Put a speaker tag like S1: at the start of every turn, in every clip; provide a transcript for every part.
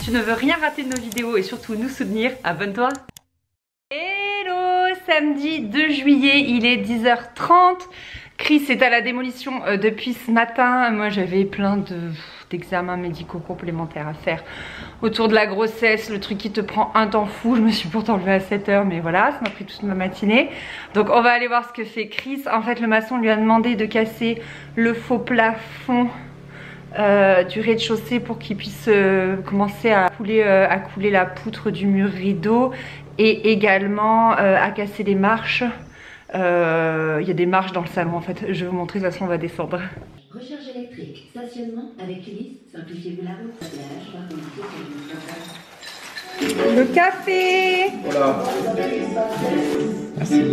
S1: tu ne veux rien rater de nos vidéos et surtout nous soutenir, abonne-toi. Hello, samedi 2 juillet, il est 10h30. Chris est à la démolition depuis ce matin. Moi j'avais plein d'examens médicaux complémentaires à faire autour de la grossesse, le truc qui te prend un temps fou. Je me suis pourtant levée à 7h, mais voilà, ça m'a pris toute ma matinée. Donc on va aller voir ce que fait Chris. En fait, le maçon lui a demandé de casser le faux plafond du rez-de-chaussée pour qu'il puisse commencer à couler la poutre du mur rideau et également à casser les marches. Il y a des marches dans le salon en fait, je vais vous montrer, de toute façon on va descendre.
S2: Recharge électrique, stationnement avec Ulysse, simplifiez-vous la route,
S1: Le café.
S3: Voilà. Merci.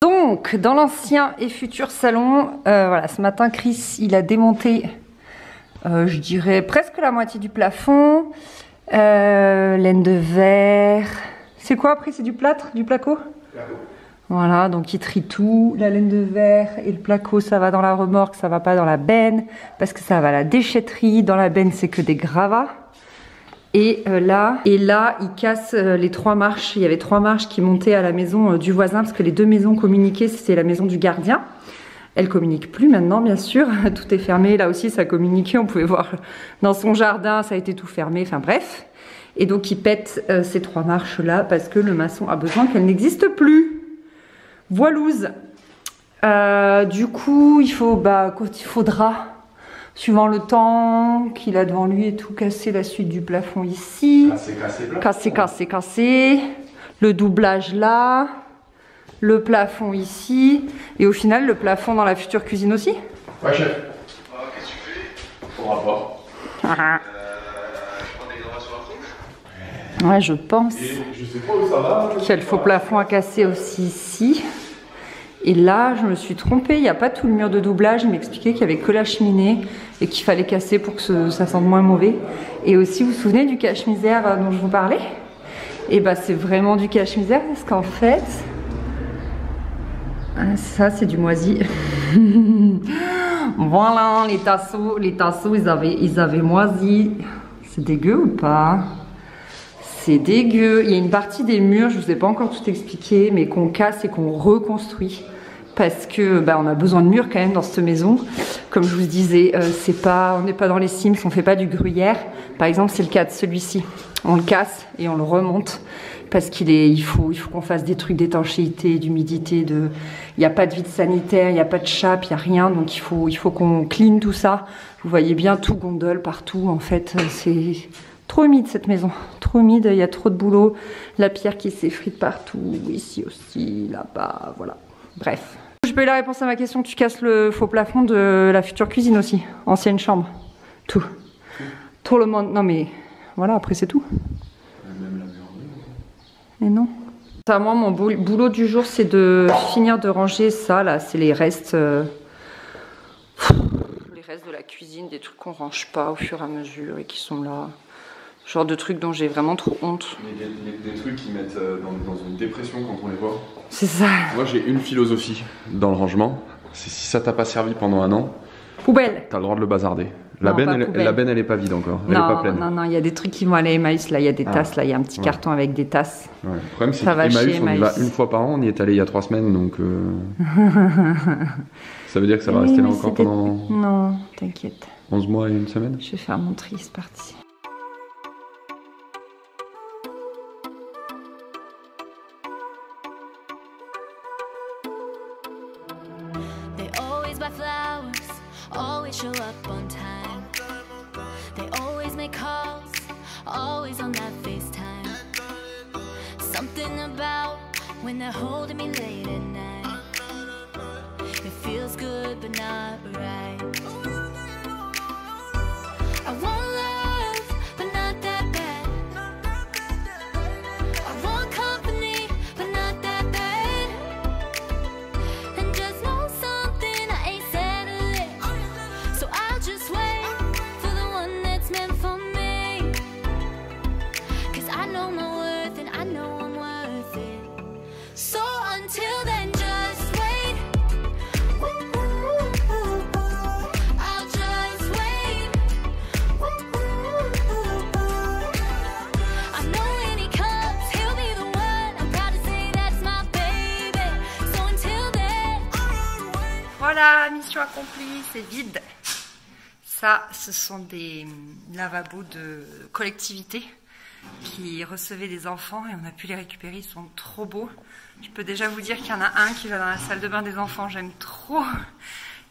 S1: Donc dans l'ancien et futur salon, voilà, ce matin Chris il a démonté je dirais presque la moitié du plafond, laine de verre, c'est quoi après, c'est du plâtre, du placo? Voilà, donc il trie tout, la laine de verre et le placo ça va dans la remorque, ça va pas dans la benne, parce que ça va à la déchetterie, dans la benne c'est que des gravats. Et là il casse les 3 marches, il y avait 3 marches qui montaient à la maison du voisin, parce que les 2 maisons communiquaient, c'était la maison du gardien. Elle communique plus maintenant bien sûr, tout est fermé, là aussi ça communiquait, on pouvait voir dans son jardin, ça a été tout fermé, enfin bref. Et donc il pète ces 3 marches là, parce que le maçon a besoin qu'elles n'existent plus. Voilouze. Du coup, il faudra, suivant le temps qu'il a devant lui et tout, casser la suite du plafond ici. Casser. Le doublage là. Le plafond ici. Et au final, le plafond dans la future cuisine aussi.
S3: Ouais, chef. Qu'est-ce que tu fais? Au rapport. Je prends des gravats sur la trouche.
S1: Ouais, je pense.
S3: Et je sais pas où ça va.
S1: Qu'il y a le faux plafond à casser aussi ici. Et là, je me suis trompée, il n'y a pas tout le mur de doublage. Il m'expliquait qu'il n'y avait que la cheminée et qu'il fallait casser pour que ça sente moins mauvais. Et aussi, vous vous souvenez du cache-misère dont je vous parlais? Et bah, c'est vraiment du cache-misère parce qu'en fait, ça, c'est du moisi. Voilà, les tasseaux, ils avaient moisi. C'est dégueu ou pas? C'est dégueu. Il y a une partie des murs, je ne vous ai pas encore tout expliqué, mais qu'on casse et qu'on reconstruit. Parce que on a besoin de murs quand même dans cette maison. Comme je vous disais, on n'est pas dans les Sims, on ne fait pas du gruyère. Par exemple, c'est le cas de celui-ci. On le casse et on le remonte. Parce il faut qu'on fasse des trucs d'étanchéité, d'humidité. Il n'y a pas de vide sanitaire, il n'y a pas de chape, il n'y a rien. Donc il faut qu'on clean tout ça. Vous voyez bien, tout gondole partout. En fait, c'est trop humide cette maison. Trop humide, il y a trop de boulot. La pierre qui s'effrite partout. Ici aussi, là-bas, voilà. Bref. J'ai pas eu la réponse à ma question. Tu casses le faux plafond de la future cuisine aussi. Ancienne chambre. Tout. Tout le monde. Non mais voilà, après c'est tout.
S3: Même la buanderie.
S1: Mais non. Ça, moi, mon boulot du jour, c'est de finir de ranger ça. Là, c'est les restes. Les restes de la cuisine, des trucs qu'on range pas au fur et à mesure et qui sont là. Genre de trucs dont j'ai vraiment trop honte.
S3: Mais des trucs qui mettent dans une dépression quand on les voit.
S1: C'est ça.
S3: Moi j'ai une philosophie dans le rangement, c'est si ça t'a pas servi pendant un an,
S1: poubelle.
S3: T'as le droit de le bazarder. La
S1: Non,
S3: benne elle est pas vide encore, elle est pas pleine.
S1: Non, il y a des trucs qui vont aller à Emmaüs, là il y a des tasses, là il y a un petit carton avec des tasses.
S3: Ouais. Le problème c'est qu'Emmaüs on y va une fois par an, on y est allé il y a 3 semaines donc ça veut dire que ça va rester là encore pendant...
S1: Non, t'inquiète.
S3: 11 mois et 1 semaine.
S1: Je vais faire mon tri, c'est parti.
S4: Always show up on time. They always make calls, always on that FaceTime. Something about when they're holding me late at night. It feels good but not right. I want love but not that bad. I want company but not that bad. And just know something I ain't settling. So I'll just wait for the one that's meant for me. 'Cause I know my worth and I know I'm worth it. So until then just wait.
S1: Voilà, mission accomplie, c'est vide. Ça, ce sont des lavabos de collectivité qui recevaient des enfants et on a pu les récupérer, ils sont trop beaux. Je peux déjà vous dire qu'il y en a un qui va dans la salle de bain des enfants, j'aime trop.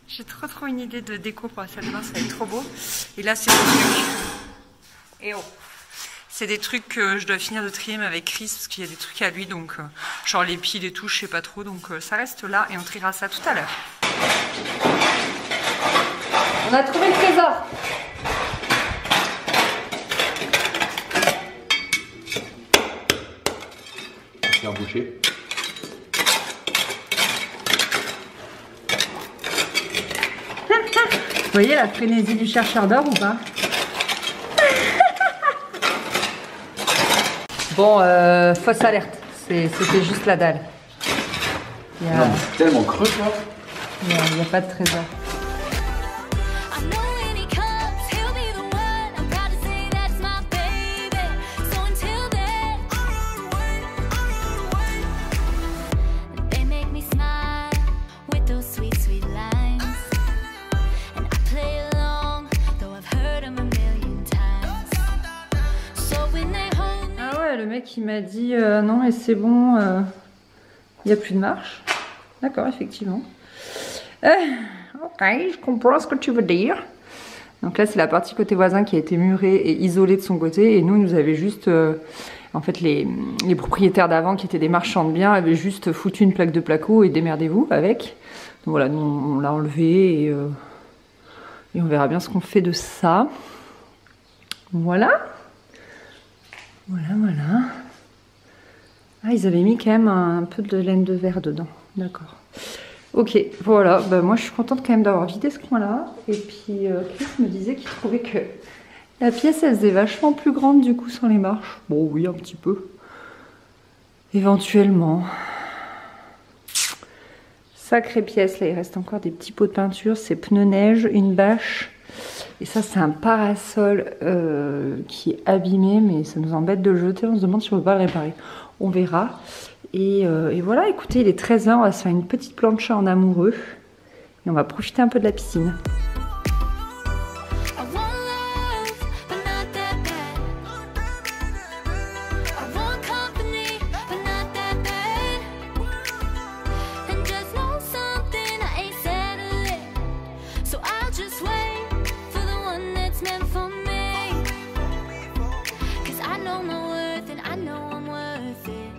S1: J'ai trop une idée de déco pour la salle de bain, ça va être trop beau. Et là, c'est des trucs... Et oh, c'est des trucs que je dois finir de trier avec Chris parce qu'il y a des trucs à lui, donc genre les piles et tout, je sais pas trop, donc ça reste là et on triera ça tout à l'heure. On a trouvé le trésor.
S3: Bien bouché.
S1: Vous voyez la frénésie du chercheur d'or ou pas? Bon, fausse alerte, c'était juste la dalle.
S3: Non, mais c'est tellement creux là.
S1: Il n'y a pas de trésor.
S4: I know when he comes, he'll be the one. I'm proud to say that's my baby. So until then, they make me smile with those sweet, sweet lines. And I play along, though I've heard them a million times. So when they hold me.
S1: Ah ouais, le mec il m'a dit non et c'est bon, il n'y a plus de marche. D'accord, effectivement. Ok, je comprends ce que tu veux dire. Donc là, c'est la partie côté voisin qui a été murée et isolée de son côté. Et nous, nous avait juste... en fait, les propriétaires d'avant, qui étaient des marchands de biens, avaient juste foutu une plaque de placo et démerdez-vous avec. Donc voilà, nous, on l'a enlevé et on verra bien ce qu'on fait de ça. Voilà. Voilà. Ah, ils avaient mis quand même un peu de laine de verre dedans. D'accord. Ok, voilà. Bah, moi, je suis contente quand même d'avoir vidé ce coin-là. Et puis, Chris me disait qu'il trouvait que la pièce, elle faisait vachement plus grande du coup sans les marches. Bon, oui, un petit peu. Éventuellement. Sacrée pièce. Là, il reste encore des petits pots de peinture. C'est pneus neige, une bâche. Et ça, c'est un parasol qui est abîmé. Mais ça nous embête de le jeter. On se demande si on ne peut pas le réparer. On verra. Et voilà, écoutez, il est 13h, on va se faire une petite plancha en amoureux. Et on va profiter un peu de la piscine.
S4: I want love, but not that bad. I want company, but not that bad. And just know something, I ain't settling. So I'll just wait for the one that's meant for me. 'Cause I know my worth and I know I'm worth it.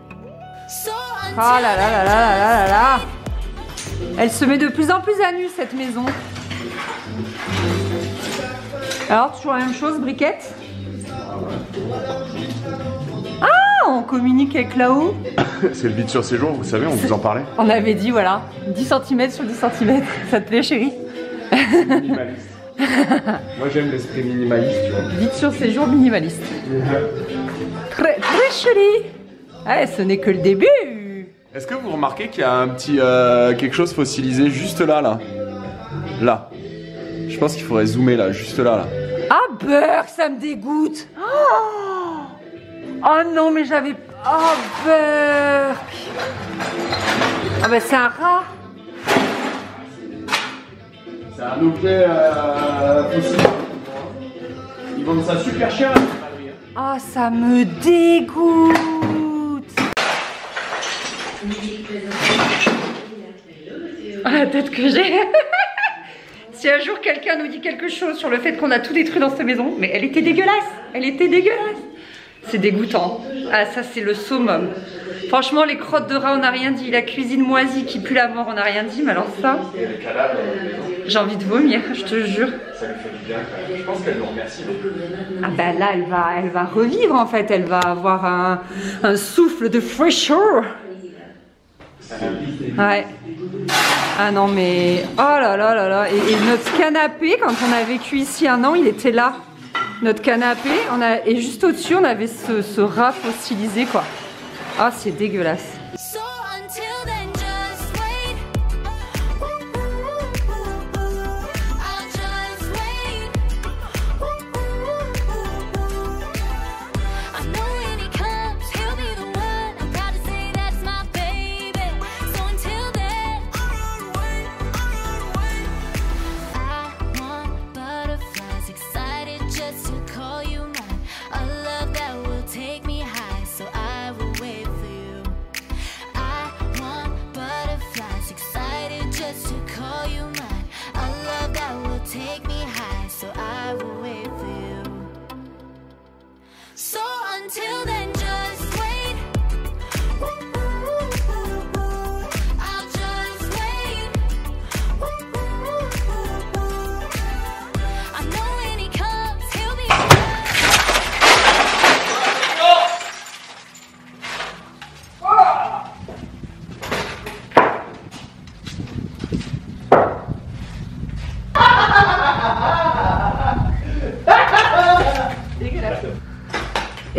S4: So
S1: Oh là là là là là là là là. Elle se met de plus en plus à nu cette maison. Alors toujours la même chose, briquette. Ah, on communique avec là-haut.
S3: C'est le vide sur séjour, vous savez, on vous en parlait.
S1: On avait dit voilà, 10 cm sur 10 cm. Ça te plaît chérie?
S3: Minimaliste. Moi j'aime l'esprit minimaliste, tu vois.
S1: Vide sur séjour minimaliste. Très chérie. Ah, ce n'est que le début.
S3: Est-ce que vous remarquez qu'il y a un petit quelque chose fossilisé juste là? Là. Je pense qu'il faudrait zoomer là, juste là.
S1: Ah, Burk, ça me dégoûte. Oh non, mais j'avais... Oh, Burk. Ah bah c'est un rat.
S3: C'est un objet fossilisé. Ils vendent ça super cher.
S1: Ah, ça me dégoûte. Ah, la tête que j'ai. Si un jour quelqu'un nous dit quelque chose sur le fait qu'on a tout détruit dans cette maison, mais elle était dégueulasse. Elle était dégueulasse. C'est dégoûtant. Ah, ça c'est le summum. Franchement, les crottes de rat, on n'a rien dit. La cuisine moisie qui pue la mort, on n'a rien dit. Mais alors ça, j'ai envie de vomir, je te jure.
S3: Ça lui fait du bien. Je pense qu'elle nous remercie.
S1: Ah bah là, elle va revivre en fait. Elle va avoir un souffle de fraîcheur. Ouais. Ah non mais... Oh là là là là. Et notre canapé, quand on a vécu ici 1 an, il était là. Notre canapé, et juste au-dessus, on avait ce rat fossilisé quoi. Ah, c'est dégueulasse.
S4: So until then, just wait. I'll just wait. I know when he comes, he'll be the one. I'm proud to say that's my baby. So until then,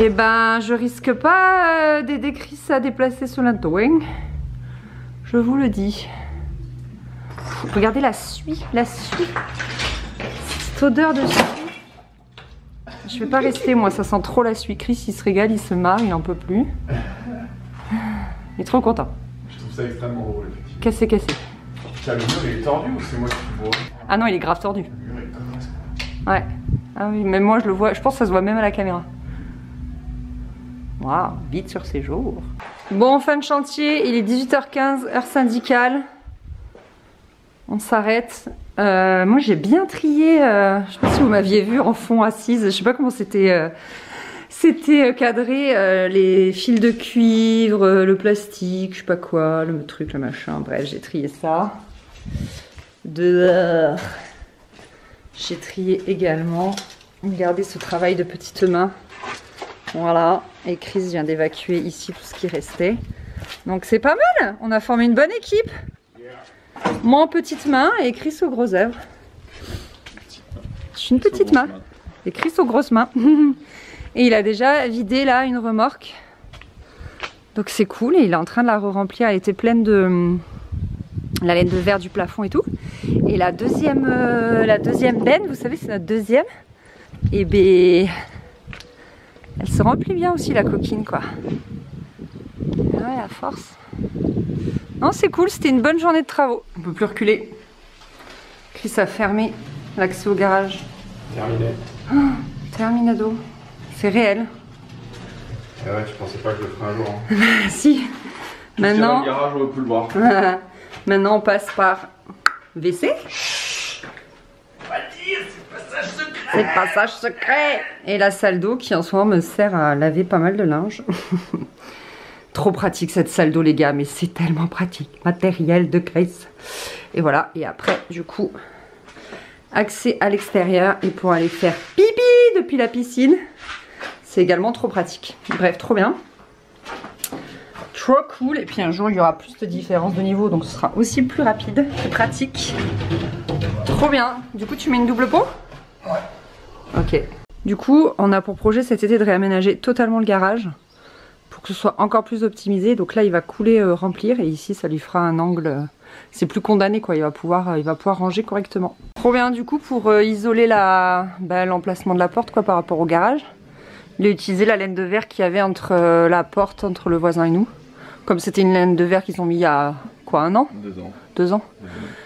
S1: Et ben, je risque pas d'aider Chris à déplacer son linteau. Je vous le dis. Regardez la suie, cette odeur de suie. Je vais pas rester, moi, ça sent trop la suie. Chris, il se régale, il se marre, il en peut plus. Il est trop content.
S3: Je trouve ça extrêmement drôle, effectivement.
S1: Cassé.
S3: Tiens, le mur il est tordu ou c'est moi qui le vois?
S1: Ah non, il est grave tordu.
S3: Le mur est comme ça.
S1: Ouais. Ah oui, même moi je le vois, je pense que ça se voit même à la caméra. Waouh, vite sur ses jours. Bon, fin de chantier, il est 18h15, heure syndicale. On s'arrête. Moi j'ai bien trié, je sais pas si vous m'aviez vu en fond assise, je sais pas comment c'était cadré, les fils de cuivre, le plastique, je sais pas quoi, le truc, le machin, bref j'ai trié ça. Dehors. J'ai trié également. Regardez ce travail de petite main. Voilà. Et Chris vient d'évacuer ici tout ce qui restait. Donc c'est pas mal. On a formé une bonne équipe. Moi en petite main et Chris aux grosses œuvres. Je suis une petite main. Et Chris aux grosses mains. Et il a déjà vidé là une remorque. Donc c'est cool. Et il est en train de la re-remplir. Elle était pleine de la laine de verre du plafond et tout. Et la deuxième benne, vous savez, c'est notre deuxième. Et ben, elle se remplit bien aussi la coquine, quoi. Ouais, à force. Non, c'est cool, c'était une bonne journée de travaux. On peut plus reculer. Chris a fermé l'accès au garage.
S3: Terminé.
S1: Oh, terminado. C'est réel.
S3: Et ouais, je pensais pas que je le ferais un jour. Hein.
S1: Si. Maintenant.
S3: Le garage, on peut le voir.
S1: Maintenant, on passe par WC. C'est le passage secret. Et la salle d'eau qui en ce moment me sert à laver pas mal de linge. Trop pratique cette salle d'eau les gars, mais c'est tellement pratique. Matériel de Chris. Et voilà, et après du coup, accès à l'extérieur et pour aller faire pipi depuis la piscine. C'est également trop pratique. Bref, trop bien. Trop cool. Et puis un jour, il y aura plus de différence de niveau, donc ce sera aussi plus rapide, plus pratique. Trop bien. Du coup, tu mets une double peau?
S3: Ouais.
S1: Ok. Du coup, on a pour projet cet été de réaménager totalement le garage pour que ce soit encore plus optimisé. Donc là, il va couler, remplir, et ici, ça lui fera un angle. C'est plus condamné, quoi. Il va pouvoir ranger correctement. Trop bien, du coup, pour isoler l'emplacement de la porte, quoi, par rapport au garage. Il a utilisé la laine de verre qu'il y avait entre la porte, entre le voisin et nous. Comme c'était une laine de verre qu'ils ont mis il y a quoi, 1 an?
S3: 2 ans.
S1: 2 ans.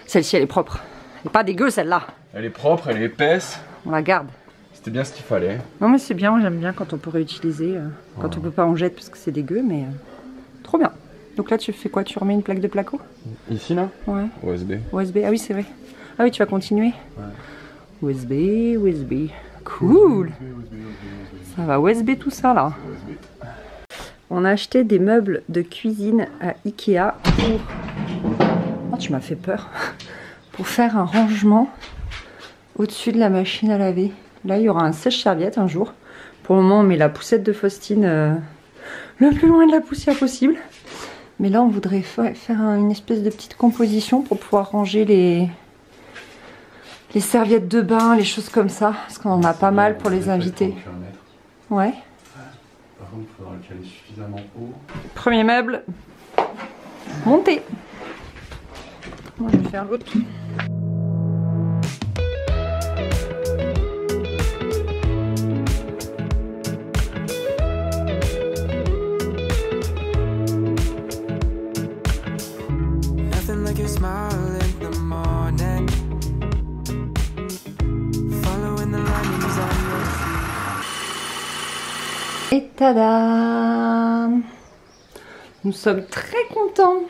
S1: Celle-ci, elle est propre. Elle est pas dégueu, celle-là.
S3: Elle est propre, elle est épaisse.
S1: On la garde.
S3: C'était bien ce qu'il fallait.
S1: Non mais c'est bien, moi j'aime bien quand on peut réutiliser, quand on peut pas en jeter parce que c'est dégueu, mais trop bien. Donc là tu fais quoi? Tu remets une plaque de placo?
S3: Ici là?
S1: Ouais.
S3: USB.
S1: USB, ah oui c'est vrai. Ah oui tu vas continuer?
S3: Ouais.
S1: USB. Cool. Ça va USB tout ça là. On a acheté des meubles de cuisine à Ikea pour... Oh tu m'as fait peur. Pour faire un rangement au-dessus de la machine à laver. Là, il y aura un sèche-serviette un jour. Pour le moment, on met la poussette de Faustine le plus loin de la poussière possible. Mais là, on voudrait faire une espèce de petite composition pour pouvoir ranger les serviettes de bain, les choses comme ça. Parce qu'on en a pas mal pour les invités. Ouais.
S3: Par contre, il faudra le caler suffisamment haut.
S1: Premier meuble. Monté. Moi, je vais faire l'autre. Et tada! Nous sommes très contents.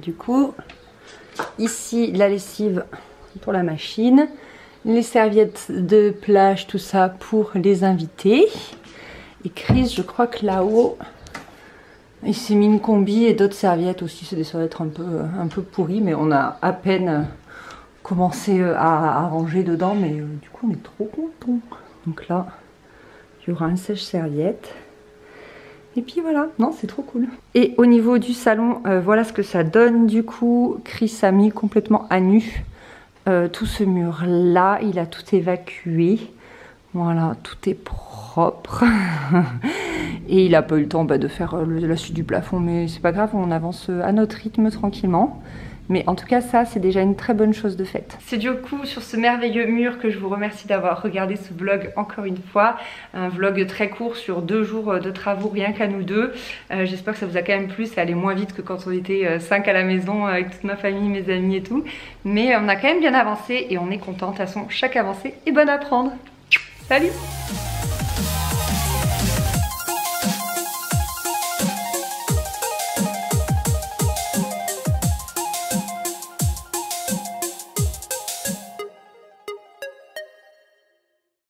S1: Du coup, ici la lessive pour la machine, les serviettes de plage, tout ça pour les invités. Et Chris, je crois que là-haut, il s'est mis une combi et d'autres serviettes aussi. C'est des serviettes un peu pourries, mais on a à peine commencé à ranger dedans. Mais du coup, on est trop contents. Donc là, il y aura un sèche-serviette. Et puis voilà, non c'est trop cool. Et au niveau du salon, voilà ce que ça donne du coup. Chris a mis complètement à nu tout ce mur là, il a tout évacué. Voilà, tout est propre. Et il a pas eu le temps de faire la suite du plafond, mais c'est pas grave, on avance à notre rythme tranquillement. Mais en tout cas, ça, c'est déjà une très bonne chose de faite. C'est du coup sur ce merveilleux mur que je vous remercie d'avoir regardé ce vlog encore une fois. Un vlog très court sur 2 jours de travaux rien qu'à nous deux. J'espère que ça vous a quand même plu. Ça allait moins vite que quand on était 5 à la maison avec toute ma famille, mes amis et tout. Mais on a quand même bien avancé et on est content. De toute façon, chaque avancée est bonne à prendre. Salut!